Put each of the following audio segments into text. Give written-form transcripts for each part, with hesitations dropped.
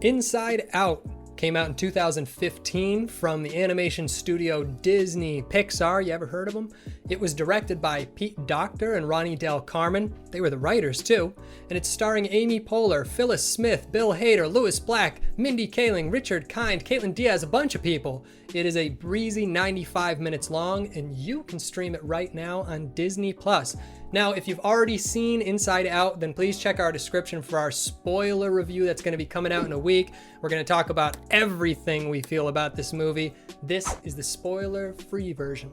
Inside Out came out in 2015 from the animation studio Disney Pixar. You ever heard of them? It was directed by Pete Docter and Ronnie Del Carmen. They were the writers too. And it's starring Amy Poehler, Phyllis Smith, Bill Hader, Louis Black, Mindy Kaling, Richard Kind, Caitlin Diaz, a bunch of people. It is a breezy 95 minutes long, and you can stream it right now on Disney+. Now, if you've already seen Inside Out, then please check our description for our spoiler review that's going to be coming out in a week. We're going to talk about everything we feel about this movie. This is the spoiler-free version.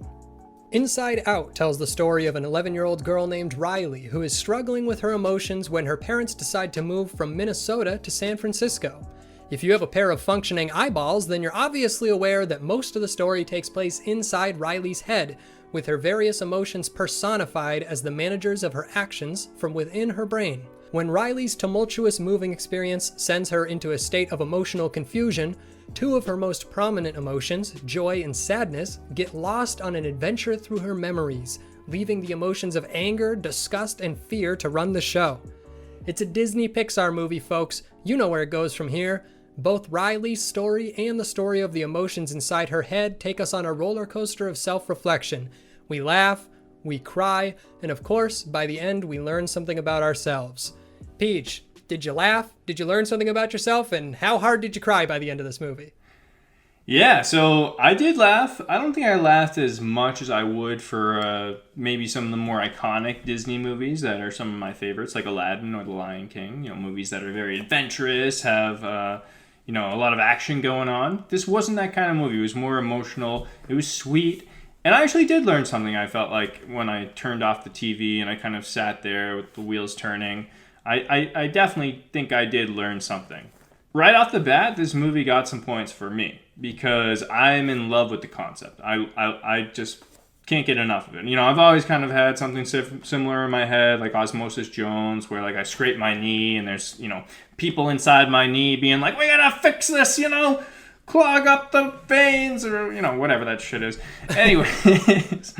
Inside Out tells the story of an 11-year-old girl named Riley who is struggling with her emotions when her parents decide to move from Minnesota to San Francisco. If you have a pair of functioning eyeballs, then you're obviously aware that most of the story takes place inside Riley's head, with her various emotions personified as the managers of her actions from within her brain. When Riley's tumultuous moving experience sends her into a state of emotional confusion, two of her most prominent emotions, joy and sadness, get lost on an adventure through her memories, leaving the emotions of anger, disgust, and fear to run the show. It's a Disney Pixar movie, folks. You know where it goes from here. Both Riley's story and the story of the emotions inside her head take us on a roller coaster of self-reflection. We laugh, we cry, and of course, by the end, we learn something about ourselves. Peej, did you laugh? Did you learn something about yourself? And how hard did you cry by the end of this movie? Yeah, so I did laugh. I don't think I laughed as much as I would for maybe some of the more iconic Disney movies that are some of my favorites, like Aladdin or The Lion King. You know, movies that are very adventurous, have a lot of action going on. This wasn't that kind of movie. It was more emotional. It was sweet. And I actually did learn something, I felt like, when I turned off the TV and I kind of sat there with the wheels turning. I definitely think I did learn something. Right off the bat, this movie got some points for me because I'm in love with the concept. I just can't get enough of it. You know, I've always kind of had something similar in my head, like Osmosis Jones, where like I scrape my knee and there's, people inside my knee being like, we gotta fix this, clog up the veins or, whatever that shit is. Anyways,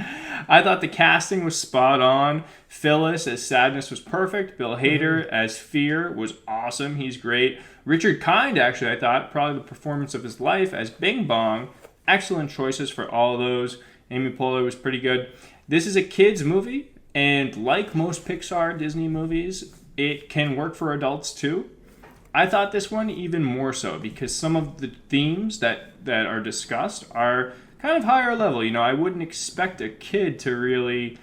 I thought the casting was spot on. Phyllis as Sadness was perfect. Bill Hader as Fear was awesome. He's great. Richard Kind, actually, I thought, probably the performance of his life as Bing Bong. Excellent choices for all of those. Amy Poehler was pretty good. This is a kid's movie, and like most Pixar Disney movies, it can work for adults too. I thought this one even more so because some of the themes that are discussed are kind of higher level. I wouldn't expect a kid to really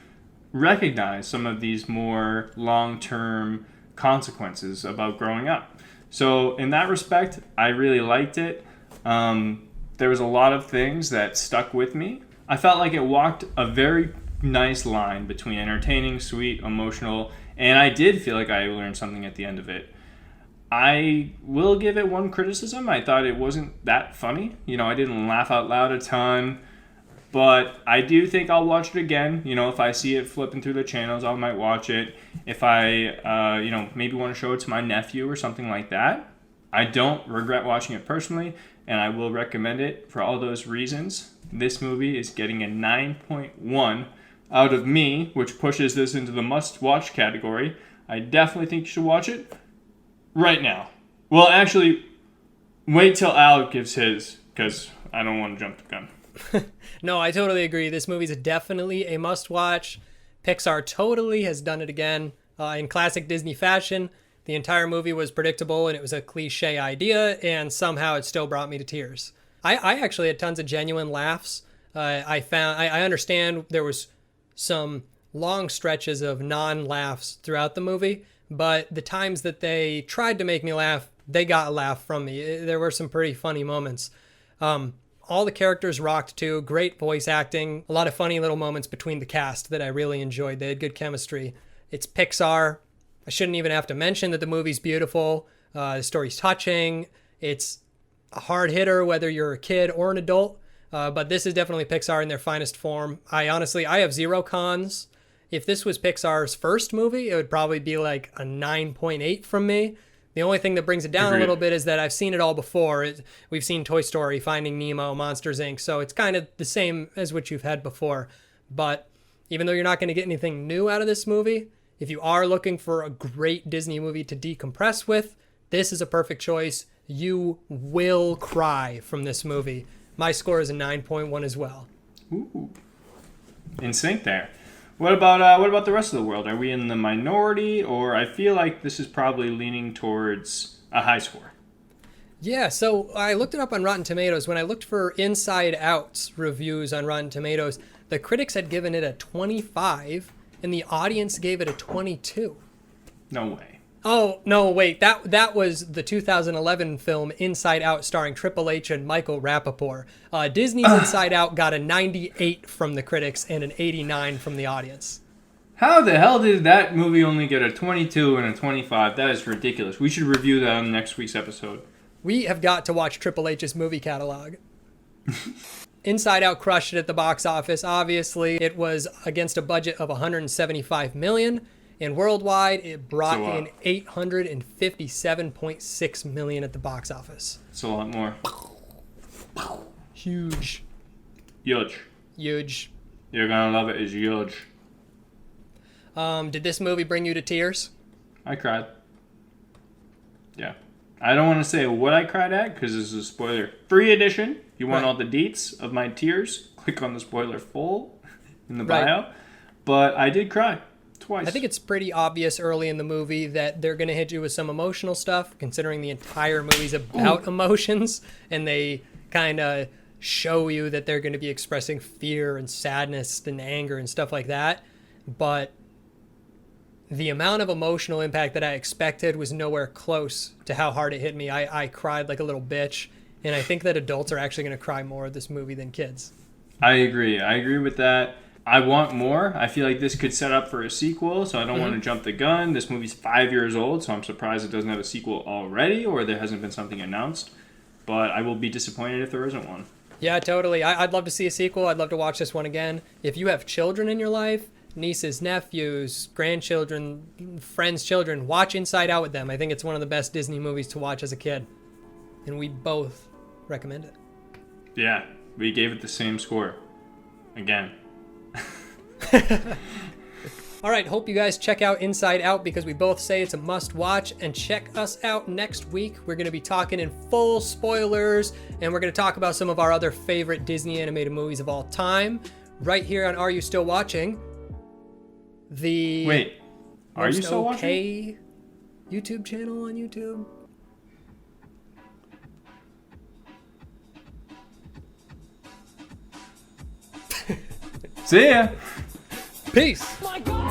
recognize some of these more long-term consequences about growing up. So in that respect, I really liked it. There was a lot of things that stuck with me. I felt like it walked a very nice line between entertaining, sweet, emotional, and I did feel like I learned something at the end of it. I will give it one criticism. I thought it wasn't that funny. I didn't laugh out loud a ton, but I do think I'll watch it again. If I see it flipping through the channels, I might watch it. If I, maybe want to show it to my nephew or something like that. I don't regret watching it personally, and I will recommend it for all those reasons. This movie is getting a 9.1 out of me, which pushes this into the must-watch category. I definitely think you should watch it right now. Well, actually, wait till Al gives his, because I don't want to jump the gun. No, I totally agree. This movie's definitely a must-watch. Pixar totally has done it again. In classic Disney fashion, the entire movie was predictable and it was a cliche idea, and somehow it still brought me to tears. I actually had tons of genuine laughs. I understand there was some long stretches of non-laughs throughout the movie, but the times that they tried to make me laugh, they got a laugh from me. There were some pretty funny moments. All the characters rocked too. Great voice acting. A lot of funny little moments between the cast that I really enjoyed. They had good chemistry. It's Pixar. I shouldn't even have to mention that the movie's beautiful. The story's touching. It's a hard hitter, whether you're a kid or an adult. But this is definitely Pixar in their finest form. I have zero cons. If this was Pixar's first movie, it would probably be like a 9.8 from me. The only thing that brings it down a little bit is that I've seen it all before. We've seen Toy Story, Finding Nemo, Monsters, Inc., so it's kind of the same as what you've had before. But even though you're not going to get anything new out of this movie, if you are looking for a great Disney movie to decompress with, This is a perfect choice. You will cry from this movie. My score is a 9.1 as well. Ooh. In sync there. What about the rest of the world? Are we in the minority, or I feel like this is probably leaning towards a high score? Yeah, so I looked it up on Rotten Tomatoes. When I looked for Inside Out's reviews on Rotten Tomatoes, the critics had given it a 25, and the audience gave it a 22. No way. Oh, no, wait. That was the 2011 film Inside Out starring Triple H and Michael Rappaport. Disney's Inside Out got a 98 from the critics and an 89 from the audience. How the hell did that movie only get a 22 and a 25? That is ridiculous. We should review that on next week's episode. We have got to watch Triple H's movie catalog. Inside Out crushed it at the box office. Obviously, it was against a budget of $175 million. And worldwide, it brought in $857.6 million at the box office. It's a lot more. Huge. Huge. Huge. You're gonna love it. It's huge. Did this movie bring you to tears? I cried. Yeah. I don't want to say what I cried at because this is a spoiler-free edition. If you want all the deets of my tears, click on the spoiler full in the bio. But I did cry. Twice. I think it's pretty obvious early in the movie that they're going to hit you with some emotional stuff, considering the entire movie's about emotions, and they kind of show you that they're going to be expressing fear and sadness and anger and stuff like that. But the amount of emotional impact that I expected was nowhere close to how hard it hit me. I cried like a little bitch, and I think that adults are actually going to cry more at this movie than kids. I agree. I agree with that. I want more. I feel like this could set up for a sequel, so I don't want to jump the gun. This movie's 5 years old, so I'm surprised it doesn't have a sequel already, or there hasn't been something announced. But I will be disappointed if there isn't one. Yeah, totally. I'd love to see a sequel. I'd love to watch this one again. If you have children in your life, nieces, nephews, grandchildren, friends' children, watch Inside Out with them. I think it's one of the best Disney movies to watch as a kid. And we both recommend it. Yeah, we gave it the same score. Again. All right, hope you guys check out Inside Out because we both say it's a must watch, and check us out next week. We're going to be talking in full spoilers, and we're going to talk about some of our other favorite Disney animated movies of all time right here on Are You Still Watching? Wait, are you still watching? YouTube channel on YouTube. See ya. Peace. My God.